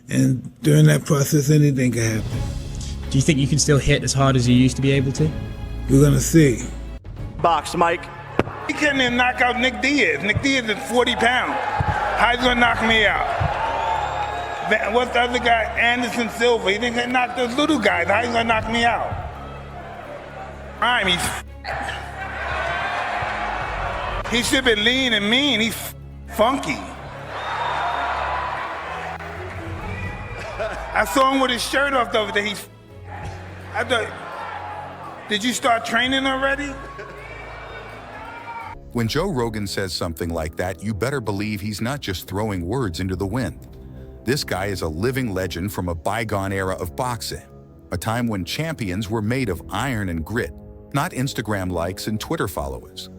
And during that process, anything can happen. Do you think you can still hit as hard as you used to be able to? We're gonna see. Box, Mike. He couldn't even knock out Nick Diaz. Nick Diaz is 40 pounds. How you gonna knock me out? What's the other guy? Anderson Silva. He didn't knock those little guys. How you gonna knock me out? He should be lean and mean. He's funky. I saw him with his shirt off the other day. I thought, did you start training already? When Joe Rogan says something like that, you better believe he's not just throwing words into the wind. This guy is a living legend from a bygone era of boxing, a time when champions were made of iron and grit, not Instagram likes and Twitter followers.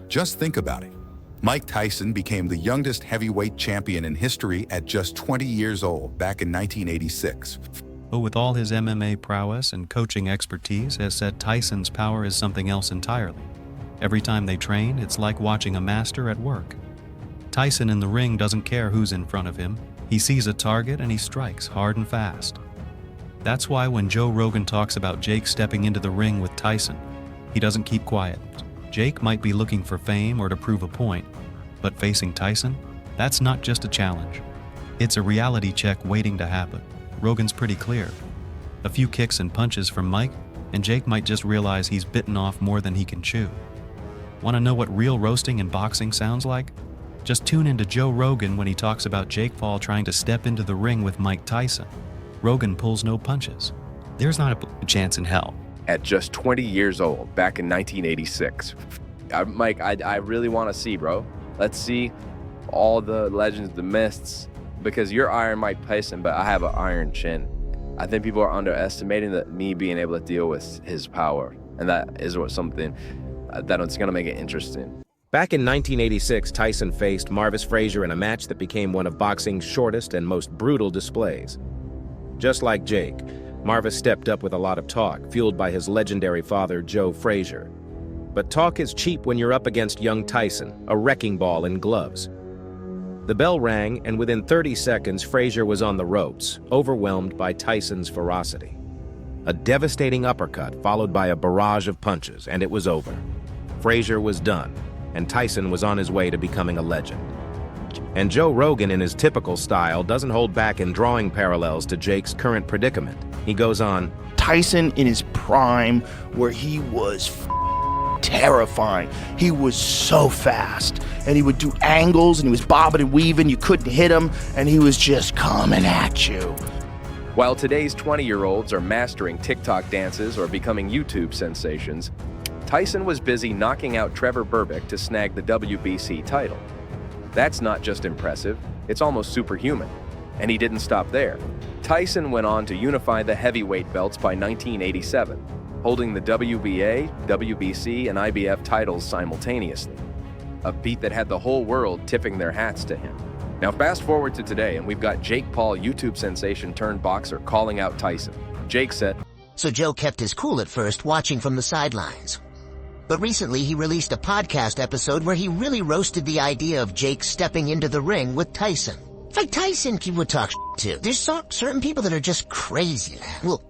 Just think about it. Mike Tyson became the youngest heavyweight champion in history at just 20 years old back in 1986. But with all his MMA prowess and coaching expertise, has said Tyson's power is something else entirely. Every time they train, it's like watching a master at work. Tyson in the ring doesn't care who's in front of him. He sees a target and he strikes hard and fast. That's why when Joe Rogan talks about Jake stepping into the ring with Tyson, he doesn't keep quiet. Jake might be looking for fame or to prove a point, but facing Tyson, that's not just a challenge. It's a reality check waiting to happen. Rogan's pretty clear. A few kicks and punches from Mike, and Jake might just realize he's bitten off more than he can chew. Want to know what real roasting in boxing sounds like? Just tune into Joe Rogan when he talks about Jake Paul trying to step into the ring with Mike Tyson. Rogan pulls no punches. There's not a chance in hell. At just 20 years old, back in 1986. Mike, I really want to see, bro. Let's see all the legends, the myths, because you're Iron Mike Tyson, but I have an iron chin. I think people are underestimating me being able to deal with his power, and that is something that's going to make it interesting. Back in 1986, Tyson faced Marvis Frazier in a match that became one of boxing's shortest and most brutal displays. Just like Jake, Marvis stepped up with a lot of talk, fueled by his legendary father, Joe Frazier. But talk is cheap when you're up against young Tyson, a wrecking ball in gloves. The bell rang, and within 30 seconds, Frazier was on the ropes, overwhelmed by Tyson's ferocity. A devastating uppercut followed by a barrage of punches, and it was over. Frazier was done, and Tyson was on his way to becoming a legend. And Joe Rogan, in his typical style, doesn't hold back in drawing parallels to Jake's current predicament. He goes on, Tyson in his prime, where he was terrifying. He was so fast, and he would do angles, and he was bobbing and weaving. You couldn't hit him, and he was just coming at you. While today's 20-year-olds are mastering TikTok dances or becoming YouTube sensations, Tyson was busy knocking out Trevor Berbick to snag the WBC title. That's not just impressive, it's almost superhuman. And he didn't stop there. Tyson went on to unify the heavyweight belts by 1987, holding the WBA, WBC, and IBF titles simultaneously. A feat that had the whole world tipping their hats to him. Now fast forward to today, and we've got Jake Paul, YouTube sensation turned boxer, calling out Tyson. Jake said, So Joe kept his cool at first, watching from the sidelines. But recently he released a podcast episode where he really roasted the idea of Jake stepping into the ring with Tyson. It's like Tyson he would talk to. There's certain people that are just crazy. Well,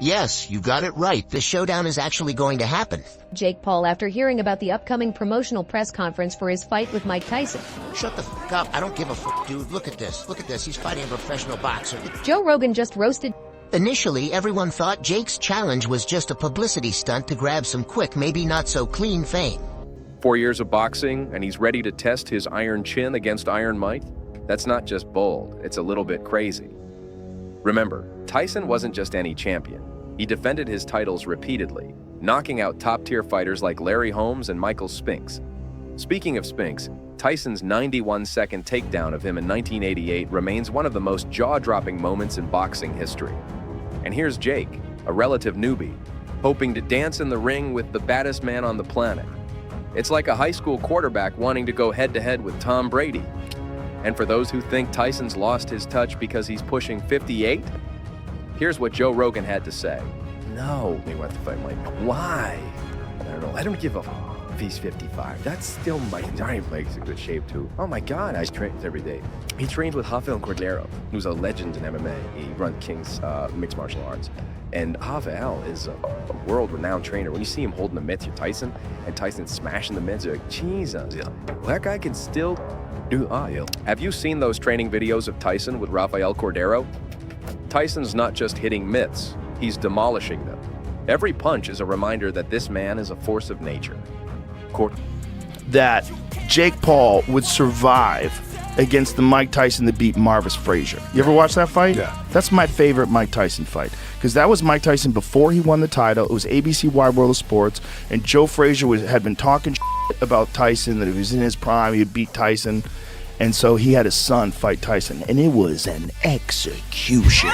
yes, you got it right. The showdown is actually going to happen. Jake Paul after hearing about the upcoming promotional press conference for his fight with Mike Tyson. Shut the fuck up. I don't give a fuck, dude. Look at this. Look at this. He's fighting a professional boxer. Joe Rogan just roasted. Initially, everyone thought Jake's challenge was just a publicity stunt to grab some quick, maybe not so clean fame. 4 years of boxing, and he's ready to test his iron chin against Iron Mike? That's not just bold, it's a little bit crazy. Remember, Tyson wasn't just any champion. He defended his titles repeatedly, knocking out top-tier fighters like Larry Holmes and Michael Spinks. Speaking of Spinks, Tyson's 91-second takedown of him in 1988 remains one of the most jaw-dropping moments in boxing history. And here's Jake, a relative newbie, hoping to dance in the ring with the baddest man on the planet. It's like a high school quarterback wanting to go head-to-head with Tom Brady. And for those who think Tyson's lost his touch because he's pushing 58, here's what Joe Rogan had to say. No, he went to fight Mike. Why? I don't know. I don't give a if he's 55. That's still Mike. Mike's in good shape too. Oh my God, I train every day. He trains with Rafael Cordero, who's a legend in MMA. He runs King's Mixed Martial Arts. And Rafael is a world-renowned trainer. When you see him holding the mitts, you're Tyson, and Tyson smashing the mitts, you're like, Jesus, well, that guy can still do. Have you seen those training videos of Tyson with Rafael Cordero? Tyson's not just hitting mitts, he's demolishing them. Every punch is a reminder that this man is a force of nature. That Jake Paul would survive against the Mike Tyson that beat Marvis Frazier. You ever watch that fight? Yeah. That's my favorite Mike Tyson fight, because that was Mike Tyson before he won the title. It was ABC Wide World of Sports, and Joe Frazier had been talking about Tyson, that he was in his prime, he would beat Tyson, and so he had his son fight Tyson, and it was an execution.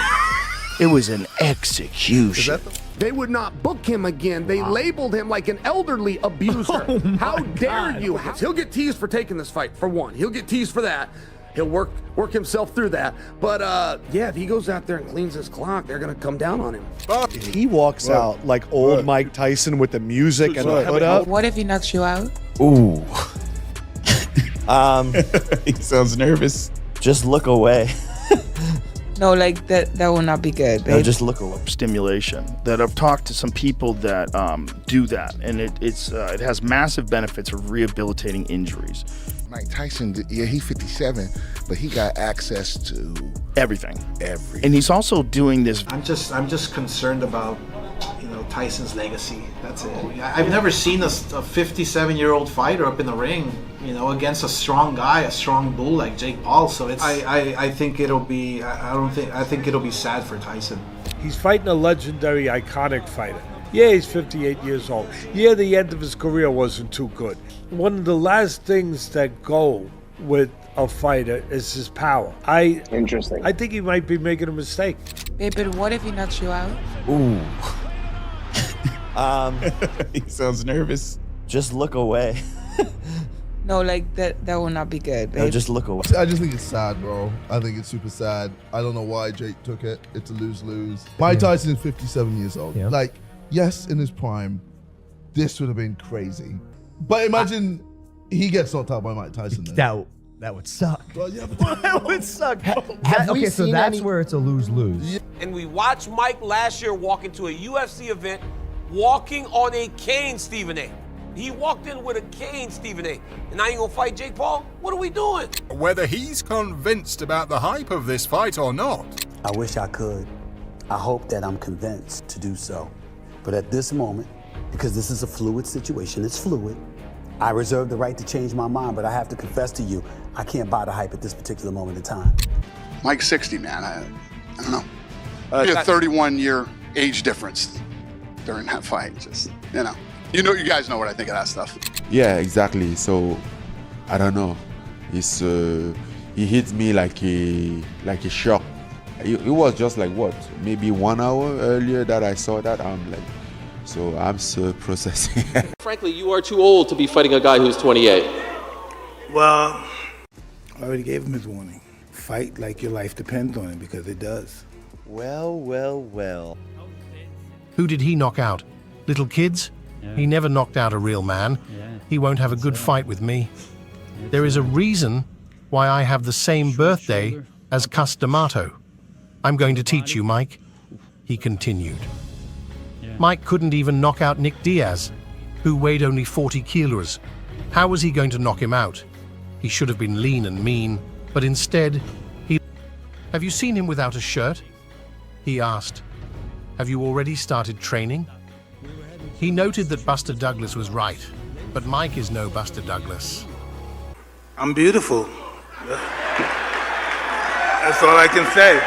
It was an execution. They would not book him again. They labeled him like an elderly abuser. How dare you? He'll get teased for taking this fight, for one. He'll get teased for that. He'll work himself through that. But yeah, if he goes out there and cleans his clock, they're gonna come down on him. If he walks out like old Mike Tyson with the music and the hood up. What if he knocks you out? Ooh. He sounds nervous. Just look away. No, like that will not be good, babe. No, just look away. Stimulation. That I've talked to some people that do that, and it has massive benefits of rehabilitating injuries. Mike Tyson, yeah, he's 57, but he got access to everything. And he's also doing this. I'm just concerned about, Tyson's legacy. That's it. I've never seen a 57-year-old fighter up in the ring, against a strong guy, a strong bull like Jake Paul. So I think it'll be. I think it'll be sad for Tyson. He's fighting a legendary, iconic fighter. Yeah, he's 58 years old. Yeah, the end of his career wasn't too good. One of the last things that go with a fighter is his power. Interesting. I think he might be making a mistake. Babe, but what if he knocks you out? Ooh. He sounds nervous. Just look away. No, like that will not be good, babe. No, just look away. I just think it's sad, bro. I think it's super sad. I don't know why Jake took it. It's a lose-lose. Mike Tyson is 57 years old. Yeah. Like, yes, in his prime, this would have been crazy. But imagine he gets knocked out by Mike Tyson then. That would suck. Well, yeah, That would suck. we So seen that's any- where it's a lose-lose. And we watched Mike last year walk into a UFC event walking on a cane, Stephen A. He walked in with a cane, Stephen A. And now you gonna fight Jake Paul? What are we doing? Whether he's convinced about the hype of this fight or not. I wish I could. I hope that I'm convinced to do so. But at this moment, because this is a fluid situation, it's fluid, I reserve the right to change my mind, but I have to confess to you, I can't buy the hype at this particular moment in time. Mike's 60, man. I don't know. Be a 31-year age difference during that fight. Just, you guys know what I think of that stuff. Yeah, exactly. So, I don't know. It's he hits me like a shock. It was just like what, maybe 1 hour earlier that I saw that. So I'm still processing. Frankly, you are too old to be fighting a guy who's 28. Well, I already gave him his warning. Fight like your life depends on it, because it does. Well. Who did he knock out? Little kids? Yeah. He never knocked out a real man. Yeah. He won't have a good fight with me. There is a reason why I have the same birthday as Custamato. I'm going to teach you, Mike. He continued. Mike couldn't even knock out Nick Diaz, who weighed only 40 kilos. How was he going to knock him out? He should have been lean and mean, but instead, he... Have you seen him without a shirt? He asked. Have you already started training? He noted that Buster Douglas was right, but Mike is no Buster Douglas. I'm beautiful. That's all I can say.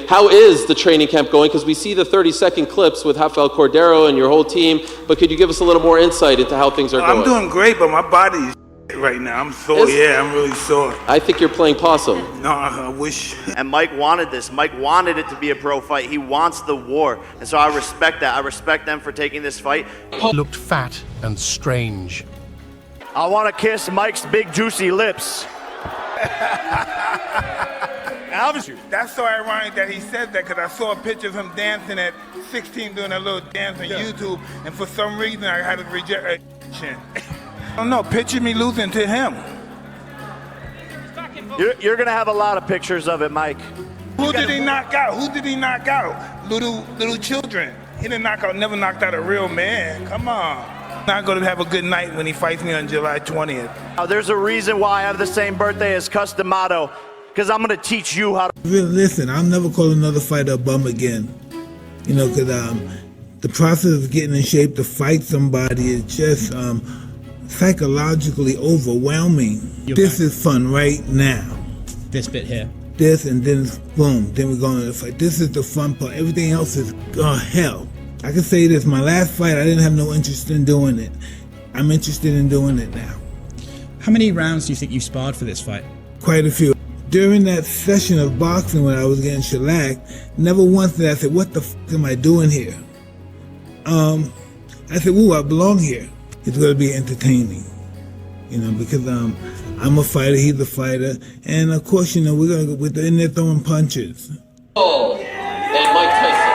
How is the training camp going? Because we see the 30-second clips with Rafael Cordero and your whole team, but could you give us a little more insight into how things are going? I'm doing great, but my body's right now. I'm sore. I'm really sore. I think you're playing possum. No, I wish. And Mike wanted this. Mike wanted it to be a pro fight. He wants the war. And so I respect that. I respect them for taking this fight. He looked fat and strange. I want to kiss Mike's big juicy lips. That's so ironic that he said that, because I saw pictures of him dancing at 16, doing a little dance on YouTube, and for some reason I had to reject it. I don't know, picture me losing to him. You're going to have a lot of pictures of it, Mike. Who did he knock out? Who did he knock out? Little children. He didn't never knocked out a real man. Come on. Not going to have a good night when he fights me on July 20th. Now, there's a reason why I have the same birthday as Cus D'Amato, because I'm going to teach you how to... Really, listen, I'll never call another fighter a bum again. You know, because the process of getting in shape to fight somebody is just psychologically overwhelming. This is fun right now. This bit here. This, and then boom, then we're going to the fight. This is the fun part. Everything else is hell. I can say this, my last fight, I didn't have no interest in doing it. I'm interested in doing it now. How many rounds do you think you sparred for this fight? Quite a few. During that session of boxing when I was getting shellacked, never once did I say, what the f am I doing here? I said, ooh, I belong here. It's going to be entertaining, you know, because I'm a fighter, he's a fighter, and of course, you know, we're going to go in there throwing punches. Oh, and Mike Tyson.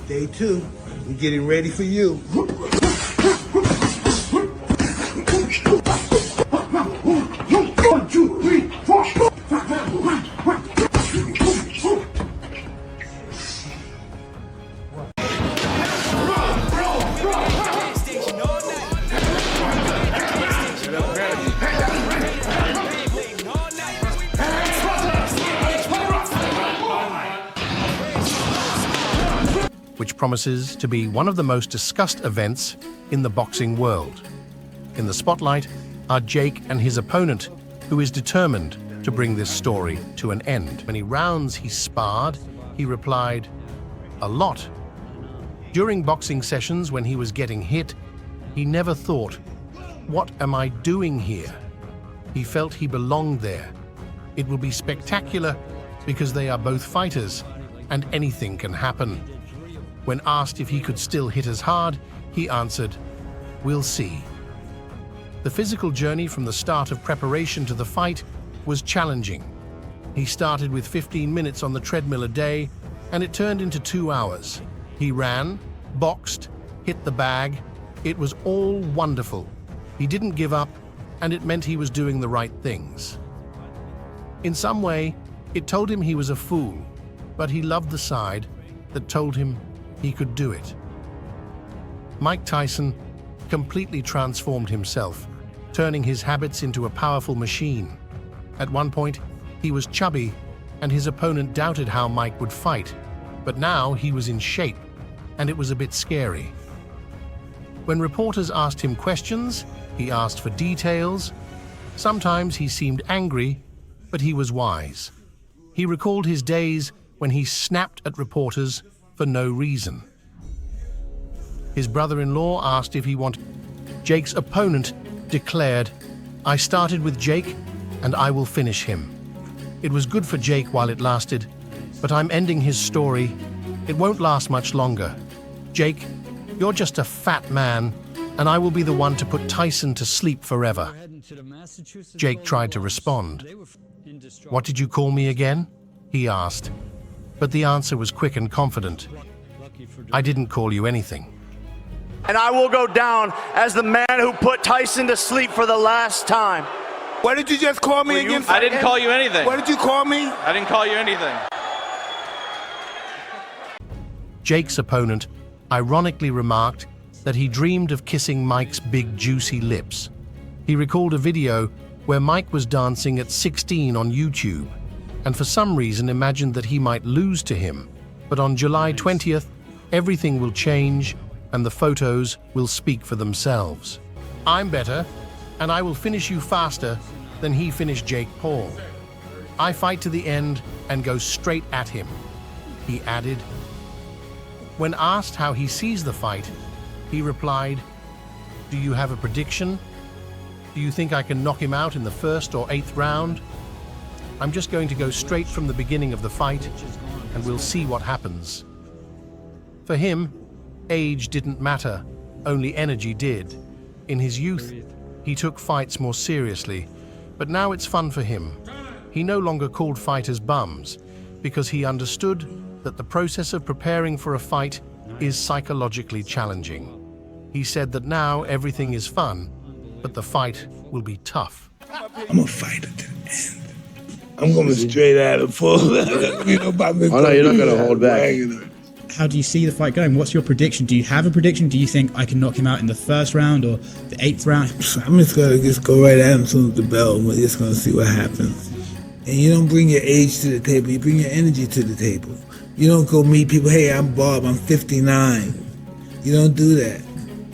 Day 2, we're getting ready for you. One, two, three, four. which promises to be one of the most discussed events in the boxing world. In the spotlight are Jake and his opponent, who is determined to bring this story to an end. How many rounds he sparred, he replied, "A lot." During boxing sessions when he was getting hit, he never thought, "What am I doing here?" He felt he belonged there. It will be spectacular because they are both fighters and anything can happen. When asked if he could still hit as hard, he answered, "We'll see." The physical journey from the start of preparation to the fight was challenging. He started with 15 minutes on the treadmill a day, and it turned into 2 hours. He ran, boxed, hit the bag. It was all wonderful. He didn't give up, and it meant he was doing the right things. In some way, it told him he was a fool, but he loved the side that told him he could do it. Mike Tyson completely transformed himself, turning his habits into a powerful machine. At one point, he was chubby, and his opponent doubted how Mike would fight, but now he was in shape, and it was a bit scary. When reporters asked him questions, he asked for details. Sometimes he seemed angry, but he was wise. He recalled his days when he snapped at reporters for no reason. His brother-in-law asked if he wanted. Jake's opponent declared, "I started with Jake, and I will finish him. It was good for Jake while it lasted, but I'm ending his story. It won't last much longer. Jake, you're just a fat man, and I will be the one to put Tyson to sleep forever." Jake tried to respond. "What did you call me again?" he asked. But the answer was quick and confident. "I didn't call you anything." And I will go down as the man who put Tyson to sleep for the last time. What did you just call me again? I didn't call you anything. What did you call me? I didn't call you anything. Jake's opponent ironically remarked that he dreamed of kissing Mike's big, juicy lips. He recalled a video where Mike was dancing at 16 on YouTube, and for some reason imagined that he might lose to him. But on July 20th, everything will change, and the photos will speak for themselves. "I'm better, and I will finish you faster than he finished Jake Paul. I fight to the end and go straight at him," he added. When asked how he sees the fight, he replied, "Do you have a prediction? Do you think I can knock him out in the 1st or 8th round? I'm just going to go straight from the beginning of the fight, and we'll see what happens." For him, age didn't matter, only energy did. In his youth, he took fights more seriously, but now it's fun for him. He no longer called fighters bums, because he understood that the process of preparing for a fight is psychologically challenging. He said that now everything is fun, but the fight will be tough. I'm a fighter to the end. I'm going to straight at him full. You know, about Oh no, you're not going to hold back. How do you see the fight going? What's your prediction? Do you have a prediction? Do you think I can knock him out in the first round or the 8th round? I'm just going to go right at him as soon as the bell. We're just going to see what happens. And you don't bring your age to the table. You bring your energy to the table. You don't go meet people, hey, I'm Bob, I'm 59. You don't do that.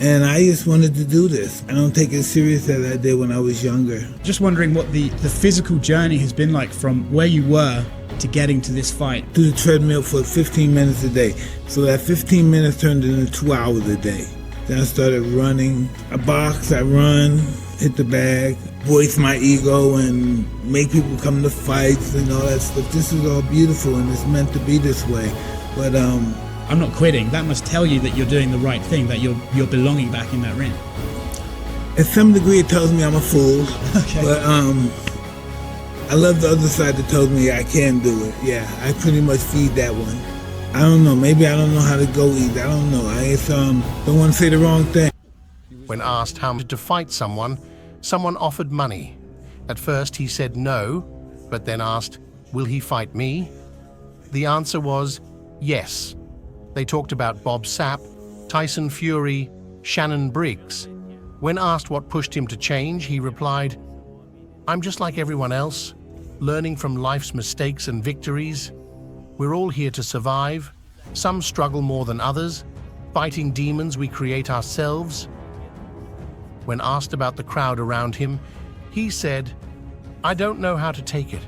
And I just wanted to do this. I don't take it serious as I did when I was younger. Just wondering what the physical journey has been like from where you were to getting to this fight. Do the treadmill for 15 minutes a day. So that 15 minutes turned into 2 hours a day. Then I started running. I box, I run, hit the bag, voice my ego and make people come to fights and all that stuff. This is all beautiful and it's meant to be this way. But I'm not quitting. That must tell you that you're doing the right thing, that you're belonging back in that ring. At some degree it tells me I'm a fool. Okay. But I love the other side that tells me I can do it. Yeah, I pretty much feed that one. I don't know, maybe I don't know how to go either. I don't know. I just don't want to say the wrong thing. When asked how to fight someone offered money. At first he said no, but then asked, will he fight me? The answer was yes. They talked about Bob Sapp, Tyson Fury, Shannon Briggs. When asked what pushed him to change, he replied, I'm just like everyone else, learning from life's mistakes and victories. We're all here to survive. Some struggle more than others, fighting demons we create ourselves. When asked about the crowd around him, he said, I don't know how to take it.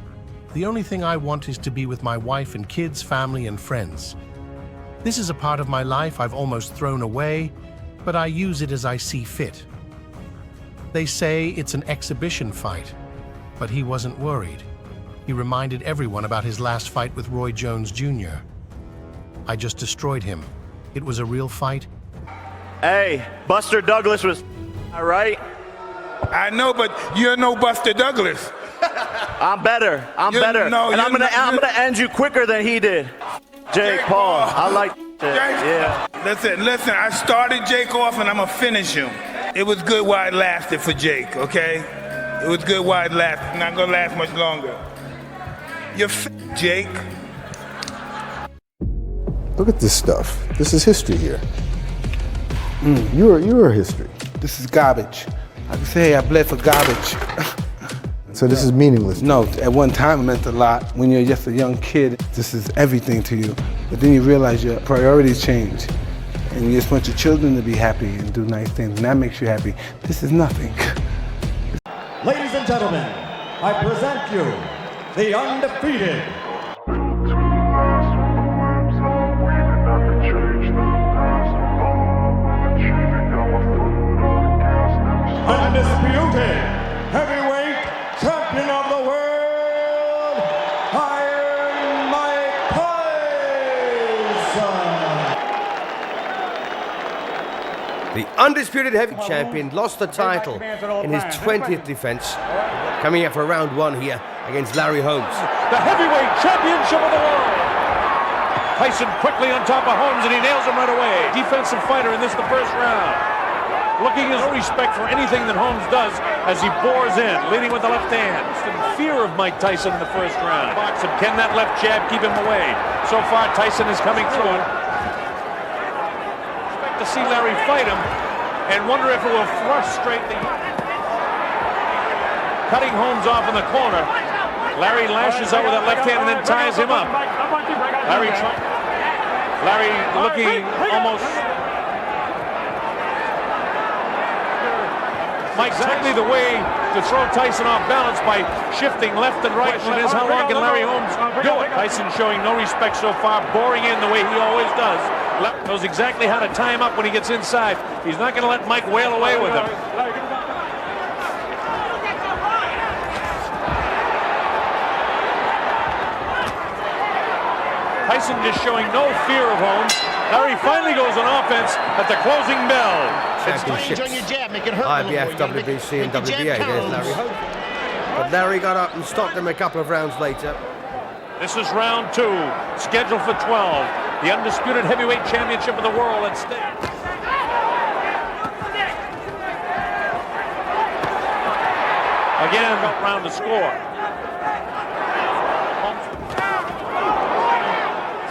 The only thing I want is to be with my wife and kids, family and friends. This is a part of my life I've almost thrown away, but I use it as I see fit. They say it's an exhibition fight, but he wasn't worried. He reminded everyone about his last fight with Roy Jones Jr. I just destroyed him. It was a real fight. Hey, Buster Douglas was all right. I know, but you're no Buster Douglas. I'm better. I'm better. No, and I'm gonna end you quicker than he did. Jake Paul. I like that. Yeah. Listen, I started Jake off and I'm gonna finish him. It was good while it lasted for Jake, okay? It was good while it lasted. Not gonna last much longer. You're Jake. Look at this stuff. This is history here. You're history. This is garbage. I can say I bled for garbage. So this is meaningless. No, at one time it meant a lot. When you're just a young kid, this is everything to you. But then you realize your priorities change. And you just want your children to be happy and do nice things, and that makes you happy. This is nothing. Ladies and gentlemen, I present you the undefeated. Undisputed heavyweight champion of the world, Iron Mike Tyson. The undisputed heavyweight champion lost the title in his 20th defense, coming up for round 1 here against Larry Holmes. The heavyweight championship of the world. Tyson quickly on top of Holmes, and he nails him right away. Defensive fighter in this, the first round. Looking as no respect for anything that Holmes does as he bores in, leading with the left hand. In fear of Mike Tyson in the first round. Box him. Can that left jab keep him away? So far, Tyson is coming through it. Expect to see Larry fight him and wonder if it will frustrate the... Cutting Holmes off in the corner. Larry lashes out with that left hand and then ties him up. Larry looking almost... Mike, exactly the way to throw Tyson off balance by shifting left and right. And is how long can Larry Holmes do it? Tyson showing no respect so far, boring in the way he always does. Knows exactly how to tie him up when he gets inside. He's not going to let Mike wail away with him. Tyson just showing no fear of Holmes. Larry finally goes on offense at the closing bell. Championships, IBF, WBC and WBA. There's Larry Holmes. But Larry got up and stopped him a couple of rounds later. This is round 2, scheduled for 12. The undisputed heavyweight championship of the world at stake. Again, round to score.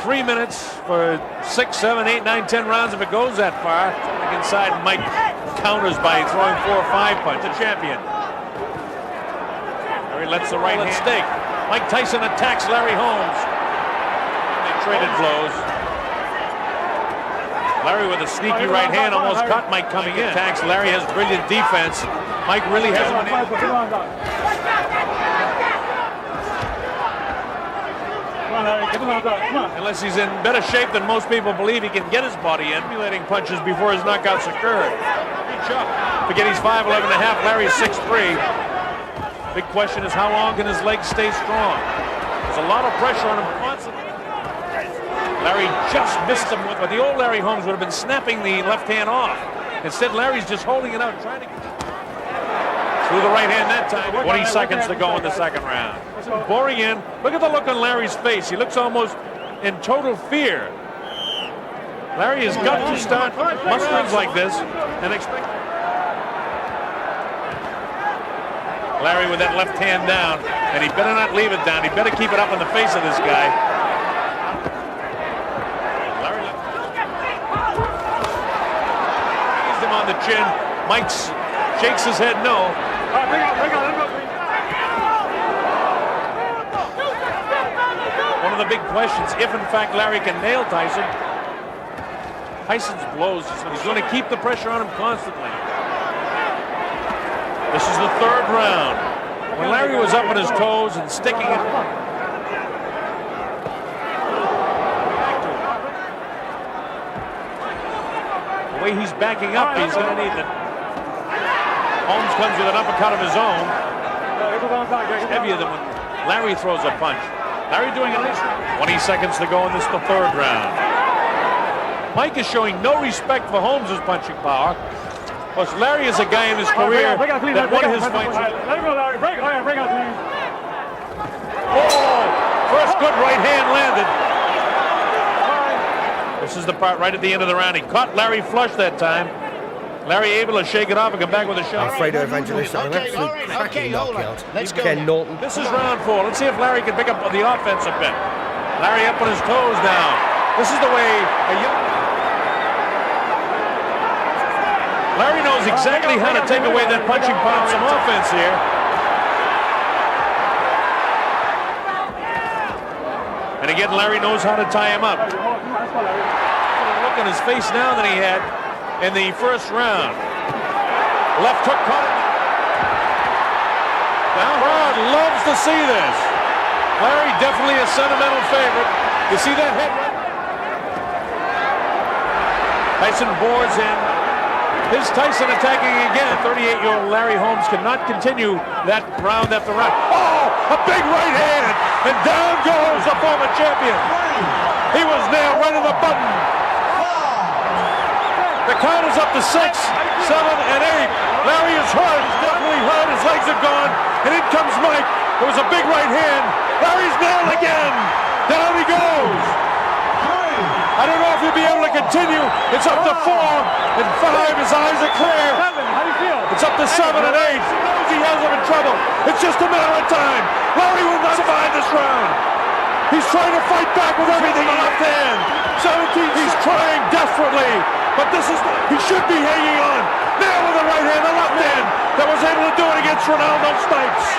3 minutes for 6, 7, 8, 9, 10 rounds if it goes that far. Inside, Mike counters by throwing 4 or 5 punches. The champion. Larry lets the right hand stake. Mike Tyson attacks Larry Holmes. They traded blows. Larry with a sneaky right hand almost caught Mike coming in. Attacks. Larry has brilliant defense. Mike really has one in. Unless he's in better shape than most people believe, he can get his body in, emulating punches before his knockouts occur. Good shot. Forget he's 5'11 and a half. Larry's 6'3". Big question is how long can his legs stay strong? There's a lot of pressure on him constantly. Larry just missed him with, but the old Larry Holmes would have been snapping the left hand off. Instead, Larry's just holding it out, trying to through the right hand that time. 20 seconds to go in the second round. Boring in. Look at the look on Larry's face. He looks almost in total fear. Larry has got to start musters like this and expect. Larry with that left hand down, and he better not leave it down. He better keep it up in the face of this guy. Larry raised him on the chin. Mike shakes his head no. One of the big questions, if in fact Larry can nail Tyson, Tyson's blows, he's going to keep the pressure on him constantly. This is the third round. When Larry was up on his toes and sticking it. The way he's backing up, he's going to need it. Holmes comes with an uppercut of his own. It's heavier than when Larry throws a punch. Larry doing a nice 20 seconds to go in this, the third round. Mike is showing no respect for Holmes' punching power. Plus, Larry is a guy in his career that one of his fights. Oh, first good right hand landed. This is the part right at the end of the round. He caught Larry flush that time. Larry able to shake it off and come back with a shot. Alfredo Evangelista, an absolute cracking knockout. Ken Norton. This is round 4. Let's see if Larry can pick up the offense a bit. Larry up on his toes now. This is the way a young... Larry knows exactly how to take away that punching power, some offense here. And again, Larry knows how to tie him up. Look on his face now than he had in the first round. Left hook caught him. The crowd loves to see this. Larry definitely a sentimental favorite. You see that head? Tyson boards in. Here's Tyson attacking again. 38-year-old Larry Holmes cannot continue that round after round. Oh, a big right hand, and down goes the former champion. He was nailed right on the button. The count is up to 6, 7, and 8. Larry is hurt. He's definitely hurt. His legs are gone, and in comes Mike. There was a big right hand. Larry's nailed again. Down he goes. I don't know if he'll be able to continue. It's up to 4 and 5. His eyes are clear. How do you feel? It's up to 7 and 8. He knows he has him in trouble. It's just a matter of time. Larry will not survive this round. He's trying to fight back with everything in left hand. 17. He's trying desperately, but this is. He should be hanging on. Now with the right hand, the left hand that was able to do it against Ronaldo Snipes.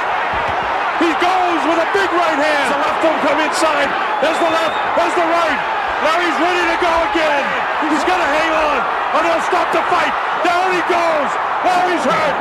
He goes with a big right hand. The left will come inside. There's the left. There's the right. Larry's ready to go again. He's going to hang on, or they'll stop the fight. Down he goes. Larry's hurt.